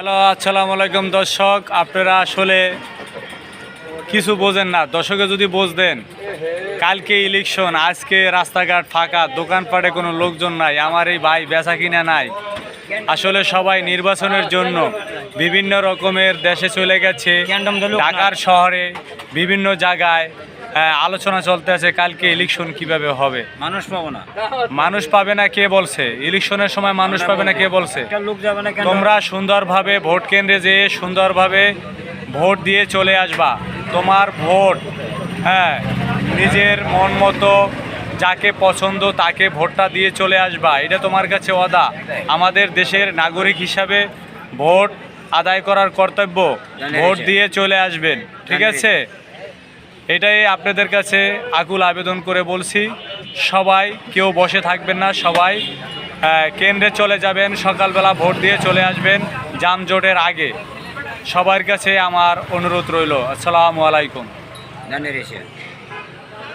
Hello, আসসালামু আলাইকুম দর্শক। আপনারা আসলে কিছু বোঝেন না। দর্শকে যদি বুঝতেন, কালকে ইলেকশন, আজকে রাস্তাঘাট ফাঁকা, দোকানপাটে কোনো লোকজন নাই, আমার এই ভাই বেচা কিনা নাই। আসলে সবাই নির্বাচনের জন্য বিভিন্ন রকমের দেশে চলে গেছে। ঢাকার শহরে বিভিন্ন জায়গায় আলোচনা চলতে আছে কালকে ইলেকশন কিভাবে হবে। মানুষ পাবো না, মানুষ পাবে না কে বলছে? ইলেকশনের সময় মানুষ পাবে না কে বলছে? লোক যাবে না কেন? তোমরা সুন্দরভাবে ভোট কেন্দ্রে যেয়ে সুন্দরভাবে ভোট দিয়ে চলে আসবা। তোমার ভোট, নিজের মন মতো যাকে পছন্দ তাকে ভোটটা দিয়ে চলে আসবা। এটা তোমার কাছে ওয়াদা। আমাদের দেশের নাগরিক হিসাবে ভোট আদায় করার কর্তব্য। ভোট দিয়ে চলে আসবেন, ঠিক আছে? এটাই আপনাদের কাছে আকুল আবেদন করে বলছি। সবাই কেউ বসে থাকবেন না, সবাই কেন্দ্রে চলে যাবেন, সকালবেলা ভোট দিয়ে চলে আসবেন যানজটের আগে। সবার কাছে আমার অনুরোধ রইল। আসসালামু আলাইকুম। জানে রেশে